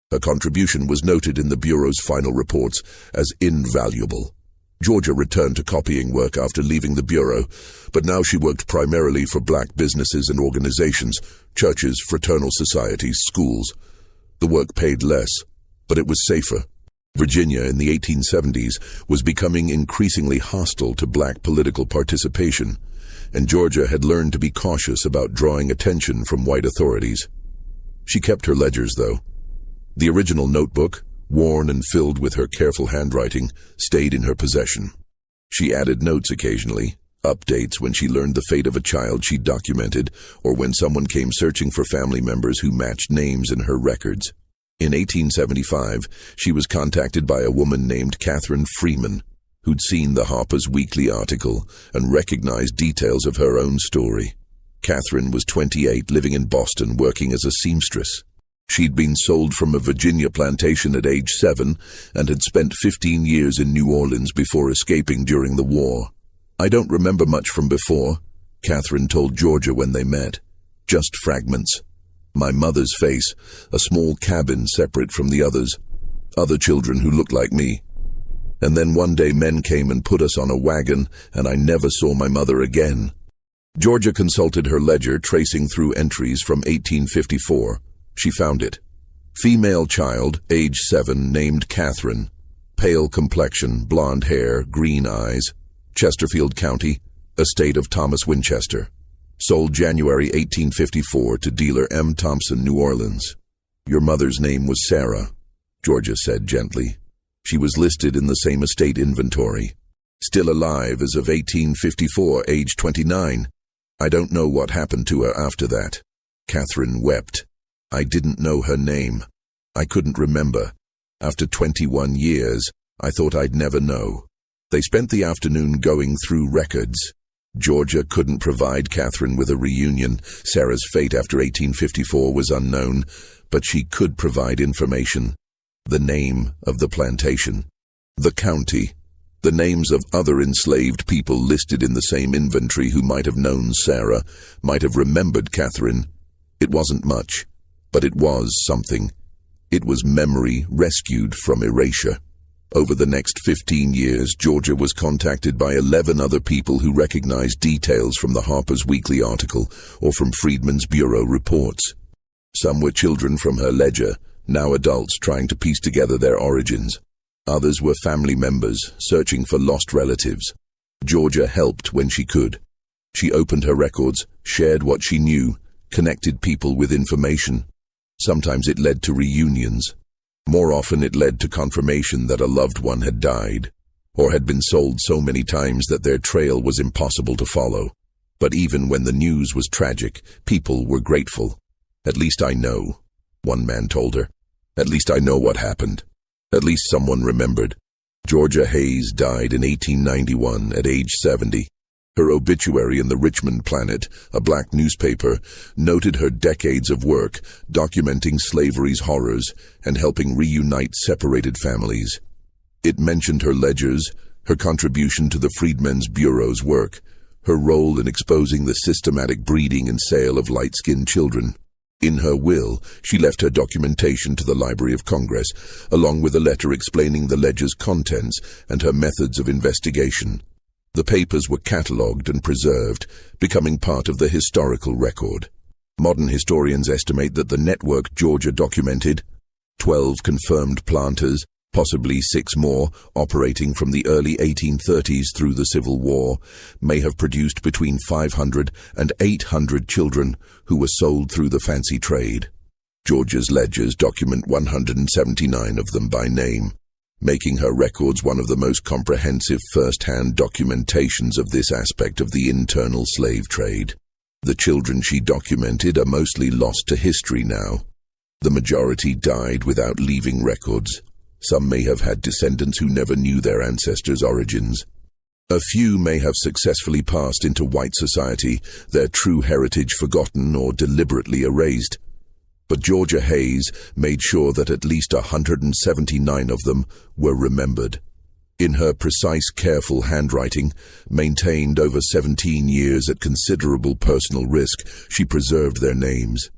Her contribution was noted in the Bureau's final reports as invaluable. Georgia returned to copying work after leaving the Bureau, but now she worked primarily for black businesses and organizations, churches, fraternal societies, schools. The work paid less, but it was safer. Virginia in the 1870s was becoming increasingly hostile to black political participation, and Georgia had learned to be cautious about drawing attention from white authorities. She kept her ledgers, though. The original notebook, worn and filled with her careful handwriting, stayed in her possession. She added notes occasionally, updates when she learned the fate of a child she documented, or when someone came searching for family members who matched names in her records. In 1875, she was contacted by a woman named Catherine Freeman, who'd seen the Harper's Weekly article and recognized details of her own story. Catherine was 28, living in Boston, working as a seamstress. She'd been sold from a Virginia plantation at age 7 and had spent 15 years in New Orleans before escaping during the war. "I don't remember much from before," Catherine told Georgia when they met. "Just fragments. My mother's face, a small cabin separate from the others, other children who looked like me. And then one day men came and put us on a wagon, and I never saw my mother again." Georgia consulted her ledger, tracing through entries from 1854. She found it. Female child, age 7, named Catherine. Pale complexion, blonde hair, green eyes. Chesterfield County, estate of Thomas Winchester. Sold January 1854 to dealer M. Thompson, New Orleans. "Your mother's name was Sarah," Georgia said gently. "She was listed in the same estate inventory. Still alive as of 1854, age 29. I don't know what happened to her after that." Catherine wept. "I didn't know her name. I couldn't remember. After 21 years, I thought I'd never know." They spent the afternoon going through records. Georgia couldn't provide Catherine with a reunion. Sarah's fate after 1854 was unknown, but she could provide information. The name of the plantation, the county, the names of other enslaved people listed in the same inventory who might have known Sarah, might have remembered Catherine. It wasn't much, but it was something. It was memory rescued from erasure. Over the next 15 years, Georgia was contacted by 11 other people who recognized details from the Harper's Weekly article or from Freedmen's Bureau reports. Some were children from her ledger, now adults trying to piece together their origins. Others were family members searching for lost relatives. Georgia helped when she could. She opened her records, shared what she knew, connected people with information. Sometimes it led to reunions. More often it led to confirmation that a loved one had died, or had been sold so many times that their trail was impossible to follow. But even when the news was tragic, people were grateful. "At least I know," one man told her. "At least I know what happened. At least someone remembered." Georgia Hayes died in 1891 at age 70. Her obituary in the Richmond Planet, a black newspaper, noted her decades of work documenting slavery's horrors and helping reunite separated families. It mentioned her ledgers, her contribution to the Freedmen's Bureau's work, her role in exposing the systematic breeding and sale of light-skinned children. In her will, she left her documentation to the Library of Congress, along with a letter explaining the ledger's contents and her methods of investigation. The papers were catalogued and preserved, becoming part of the historical record. Modern historians estimate that the network Georgia documented, 12 confirmed planters, possibly 6 more, operating from the early 1830s through the Civil War, may have produced between 500 and 800 children who were sold through the fancy trade. Georgia's ledgers document 179 of them by name, making her records one of the most comprehensive first-hand documentations of this aspect of the internal slave trade. The children she documented are mostly lost to history now. The majority died without leaving records. Some may have had descendants who never knew their ancestors' origins. A few may have successfully passed into white society, their true heritage forgotten or deliberately erased. But Georgia Hayes made sure that at least 179 of them were remembered. In her precise, careful handwriting, maintained over 17 years at considerable personal risk, she preserved their names.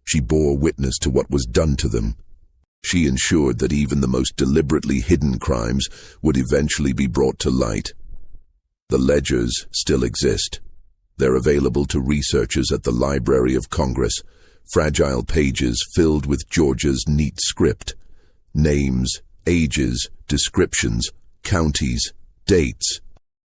She bore witness to what was done to them. She ensured that even the most deliberately hidden crimes would eventually be brought to light. The ledgers still exist. They're available to researchers at the Library of Congress, fragile pages filled with Georgia's neat script. Names, ages, descriptions, counties, dates.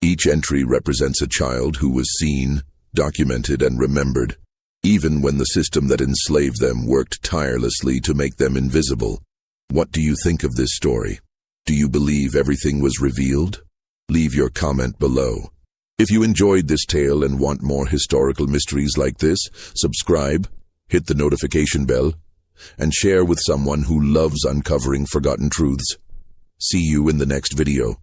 Each entry represents a child who was seen, documented, and remembered, even when the system that enslaved them worked tirelessly to make them invisible. What do you think of this story? Do you believe everything was revealed? Leave your comment below. If you enjoyed this tale and want more historical mysteries like this, subscribe, hit the notification bell, and share with someone who loves uncovering forgotten truths. See you in the next video.